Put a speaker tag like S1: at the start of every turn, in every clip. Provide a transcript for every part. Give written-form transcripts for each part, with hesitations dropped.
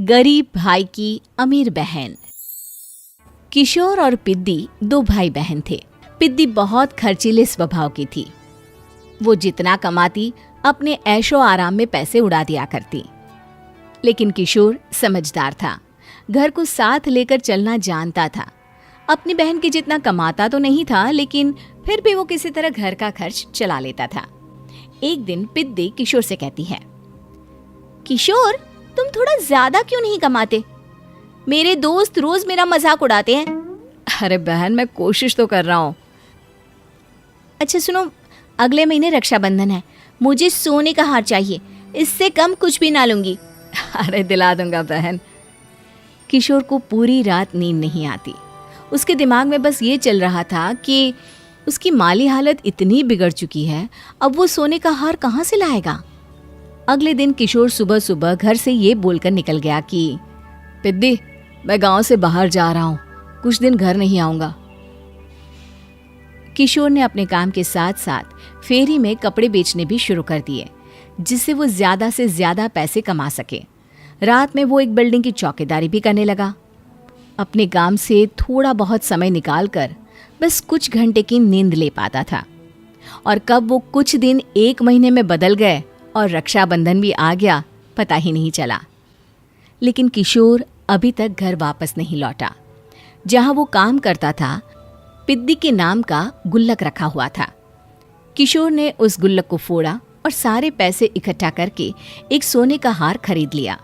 S1: गरीब भाई की अमीर बहन। किशोर और पिद्दी दो भाई बहन थे। पिद्दी बहुत खर्चीले स्वभाव की थी। वो जितना कमाती अपने ऐशो आराम में पैसे उड़ा दिया करती। लेकिन किशोर समझदार था, घर को साथ लेकर चलना जानता था। अपनी बहन के जितना कमाता तो नहीं था, लेकिन फिर भी वो किसी तरह घर का खर्च चला लेता था। एक दिन पिद्दी किशोर से कहती है, किशोर, तुम थोड़ा ज्यादा क्यों नहीं कमाते? मेरे दोस्त रोज मेरा मजाक उड़ाते हैं।
S2: अरे बहन, मैं कोशिश तो कर रहा हूँ।
S1: अच्छा सुनो, अगले महीने रक्षाबंधन है, मुझे सोने का हार चाहिए, इससे कम कुछ भी ना लूंगी।
S2: अरे दिला दूंगा बहन।
S1: किशोर को पूरी रात नींद नहीं आती। उसके दिमाग में बस ये चल रहा था कि उसकी माली हालत इतनी बिगड़ चुकी है, अब वो सोने का हार कहाँ से लाएगा। अगले दिन किशोर सुबह सुबह घर से ये बोलकर निकल गया कि
S2: पिद्दी, मैं गांव से बाहर जा रहा हूँ, कुछ दिन घर नहीं आऊंगा।
S1: किशोर ने अपने काम के साथ साथ फेरी में कपड़े बेचने भी शुरू कर दिए, जिससे वो ज्यादा से ज्यादा पैसे कमा सके। रात में वो एक बिल्डिंग की चौकीदारी भी करने लगा। अपने काम से थोड़ा बहुत समय निकालकर बस कुछ घंटे की नींद ले पाता था। और कब वो कुछ दिन एक महीने में बदल गए और रक्षाबंधन भी आ गया, पता ही नहीं चला। लेकिन किशोर अभी तक घर वापस नहीं लौटा। जहां वो काम करता था, पिद्दी के नाम का गुल्लक रखा हुआ था। किशोर ने उस गुल्लक को फोड़ा और सारे पैसे इकट्ठा करके एक सोने का हार खरीद लिया।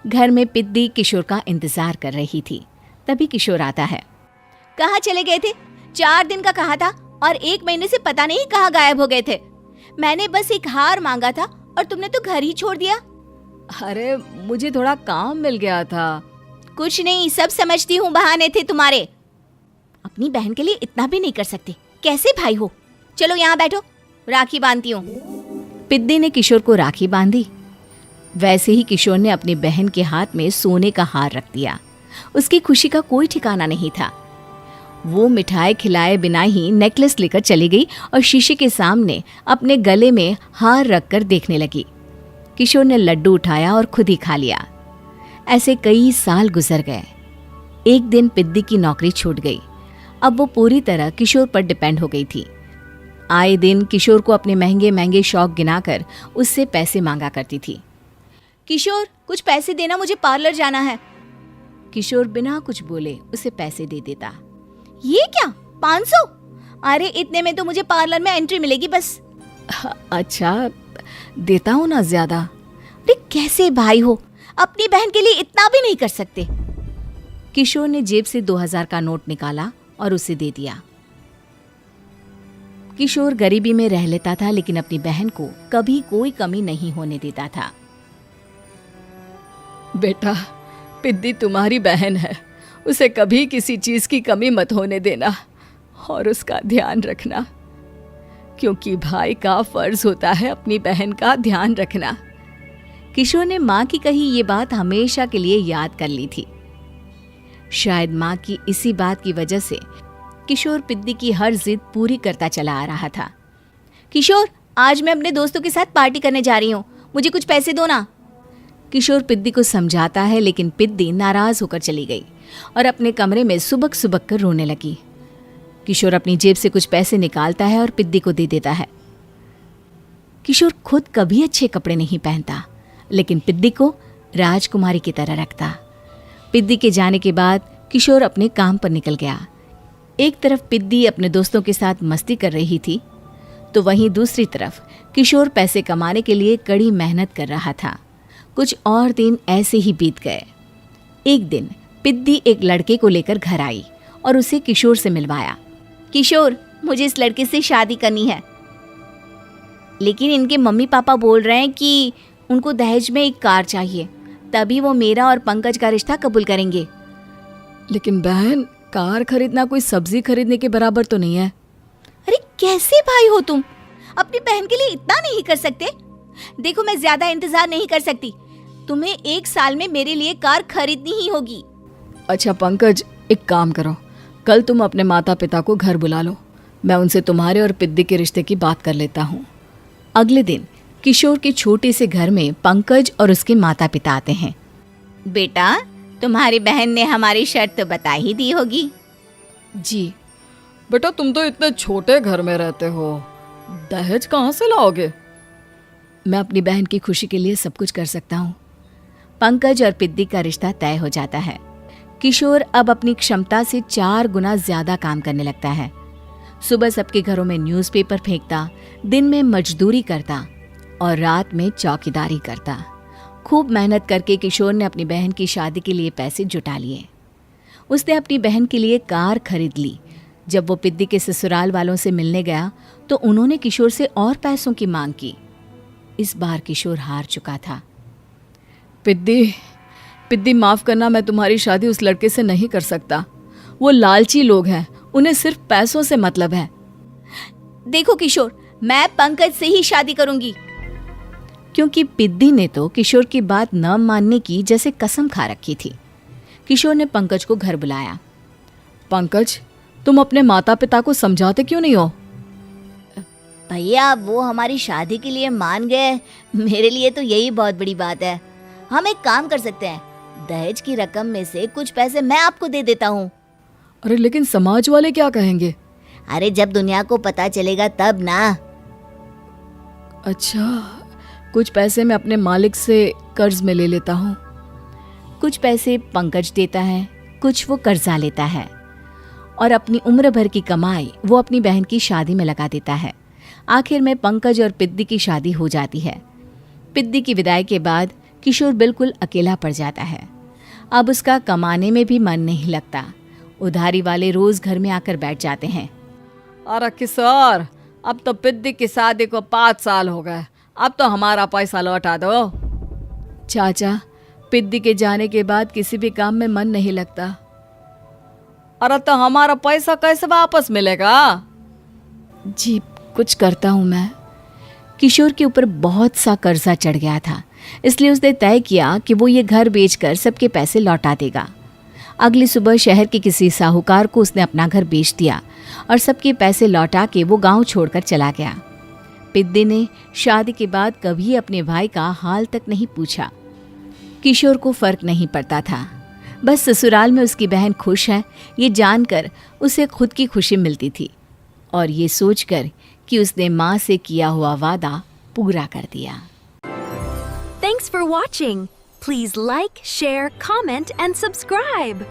S1: घर में पिद्दी किशोर का इंतजार कर रही थी। तभी किशोर आता है। कहाँ चले गए थे? 4 दिन का कहा था और 1 महीने से पता नहीं कहाँ गायब हो गए थे। मैंने बस एक हार मांगा था और तुमने तो घर ही छोड़ दिया।
S2: अरे मुझे थोड़ा काम मिल गया था।
S1: कुछ नहीं, सब समझती हूँ, बहाने थे तुम्हारे। अपनी बहन के लिए इतना भी नहीं कर सकते, कैसे भाई हो? चलो यहाँ बैठो, राखी बांधती हूँ। पिद्दी ने किशोर को राखी बांधी। वैसे ही किशोर ने अपनी बहन के हाथ में सोने का हार रख दिया। उसकी खुशी का कोई ठिकाना नहीं था। वो मिठाई खिलाए बिना ही नेकलेस लेकर चली गई और शीशे के सामने अपने गले में हार रखकर देखने लगी। किशोर ने लड्डू उठाया और खुद ही खा लिया। ऐसे कई साल गुजर गए। एक दिन पिद्दी की नौकरी छूट गई। अब वो पूरी तरह किशोर पर डिपेंड हो गई थी। आए दिन किशोर को अपने महंगे महंगे शौक गिनाकर उससे पैसे मांगा करती थी। किशोर, कुछ पैसे देना, मुझे पार्लर जाना है। किशोर बिना कुछ बोले उसे पैसे दे देता। ये क्या, 500? अरे इतने में तो मुझे पार्लर में एंट्री मिलेगी बस।
S2: अच्छा, देता हूँ ना ज्यादा।
S1: अरे कैसे भाई हो, अपनी बहन के लिए इतना भी नहीं कर सकते। किशोर ने जेब से 2000 का नोट निकाला और उसे दे दिया। किशोर गरीबी में रह लेता था, लेकिन अपनी बहन को कभी कोई कमी नहीं होने देता था।
S2: बेटा, पिद्दी तुम्हारी बहन है, उसे कभी किसी चीज की कमी मत होने देना और उसका ध्यान रखना, क्योंकि भाई का फर्ज होता है अपनी बहन का ध्यान रखना।
S1: किशोर ने माँ की कही ये बात हमेशा के लिए याद कर ली थी। शायद माँ की इसी बात की वजह से किशोर पिद्दी की हर जिद पूरी करता चला आ रहा था। किशोर, आज मैं अपने दोस्तों के साथ पार्टी करने जा रही हूँ, मुझे कुछ पैसे दो ना। किशोर पिद्दी को समझाता है, लेकिन पिद्दी नाराज होकर चली गई और अपने कमरे में सुबक सुबक कर रोने लगी। किशोर अपनी जेब से कुछ पैसे निकालता है और पिद्दी को दे देता है। किशोर खुद कभी अच्छे कपड़े नहीं पहनता, लेकिन पिद्दी को राजकुमारी की तरह रखता। पिद्दी के जाने के बाद किशोर अपने काम पर निकल गया। एक तरफ पिद्दी अपने दोस्तों के साथ मस्ती कर रही थी, तो वहीं दूसरी तरफ किशोर पैसे कमाने के लिए कड़ी मेहनत कर रहा था। कुछ और दिन ऐसे ही बीत गए। एक दिन पिद्दी एक लड़के को लेकर घर आई और उसे किशोर से मिलवाया। किशोर, मुझे इस लड़के से शादी करनी है, लेकिन इनके मम्मी पापा बोल रहे हैं कि उनको दहेज में एक कार चाहिए, तभी वो मेरा और पंकज का रिश्ता कबूल करेंगे।
S2: लेकिन बहन, कार खरीदना कोई सब्जी खरीदने के बराबर तो नहीं है।
S1: अरे कैसे भाई हो तुम, अपनी बहन के लिए इतना नहीं कर सकते? देखो, मैं ज्यादा इंतजार नहीं कर सकती, तुम्हें 1 साल में मेरे लिए कार खरीदनी ही होगी।
S2: अच्छा पंकज, एक काम करो, कल तुम अपने माता पिता को घर बुला लो, मैं उनसे तुम्हारे और पिद्दी के रिश्ते की बात कर लेता हूँ।
S1: अगले दिन किशोर के छोटे से घर में पंकज और उसके माता पिता आते हैं। बेटा, तुम्हारी बहन ने हमारी शर्त तो बता ही दी होगी।
S2: जी बेटा, तुम तो इतने छोटे घर में रहते हो, दहेज कहाँ से लाओगे? मैं अपनी बहन की खुशी के लिए सब कुछ कर सकता हूँ।
S1: पंकज और पिद्दी का रिश्ता तय हो जाता है। किशोर अब अपनी क्षमता से 4 गुना ज्यादा काम करने लगता है। सुबह सबके घरों में न्यूज़पेपर फेंकता, दिन में मजदूरी करता और रात में चौकीदारी करता। खूब मेहनत करके किशोर ने अपनी बहन की शादी के लिए पैसे जुटा लिए। उसने अपनी बहन के लिए कार खरीद ली। जब वो पिद्दी के ससुराल वालों से मिलने गया तो उन्होंने किशोर से और पैसों की मांग की। इस बार किशोर हार चुका था।
S2: पिद्दी माफ करना, मैं तुम्हारी शादी उस लड़के से नहीं कर सकता। वो लालची लोग हैं, उन्हें सिर्फ पैसों से मतलब है।
S1: देखो किशोर, मैं पंकज से ही शादी करूंगी। क्योंकि पिद्दी ने तो किशोर की बात न मानने की जैसे कसम खा रखी थी। किशोर ने पंकज को घर बुलाया।
S2: पंकज, तुम अपने माता पिता को समझाते क्यों नहीं हो?
S1: भैया, वो हमारी शादी के लिए मान गए, मेरे लिए तो यही बहुत बड़ी बात है। हम एक काम कर सकते हैं, दहेज की रकम में से कुछ पैसे मैं आपको दे देता हूँ।
S2: अरे लेकिन समाज वाले क्या कहेंगे?
S1: अरे जब दुनिया को पता चलेगा तब ना।
S2: अच्छा, कुछ पैसे मैं अपने मालिक से कर्ज में ले लेता हूँ।
S1: कुछ पैसे पंकज देता है, कुछ वो कर्जा लेता है और अपनी उम्र भर की कमाई वो अपनी बहन की शादी में लगा देता है। आखिर में पंकज और पिद्दी की शादी हो जाती है। पिद्दी की विदाई के बाद किशोर बिल्कुल अकेला पड़ जाता है। अब उसका कमाने में भी मन नहीं लगता। उधारी वाले रोज घर में आकर बैठ जाते हैं।
S2: अरे किशोर, अब तो पिद्दी की शादी को 5 साल हो गए, अब तो हमारा पैसा लौटा दो। चाचा, पिद्दी के जाने के बाद किसी भी काम में मन नहीं लगता। अरे तो हमारा पैसा कैसे वापस मिलेगा?
S1: जी, कुछ करता हूँ मैं। किशोर के ऊपर बहुत सा कर्जा चढ़ गया था, इसलिए उसने तय किया कि वो ये घर बेचकर सबके पैसे लौटा देगा। अगली सुबह शहर के किसी साहूकार को उसने अपना घर बेच दिया और सबके पैसे लौटा के वो गांव छोड़कर चला गया। पिद्दी ने शादी के बाद कभी अपने भाई का हाल तक नहीं पूछा। किशोर को फर्क नहीं पड़ता था, बस ससुराल में उसकी बहन खुश है ये जानकर उसे खुद की खुशी मिलती थी और ये सोचकर कि उसने माँ से किया हुआ वादा पूरा कर दिया।
S3: Thanks for watching. Please like, share, comment, and subscribe.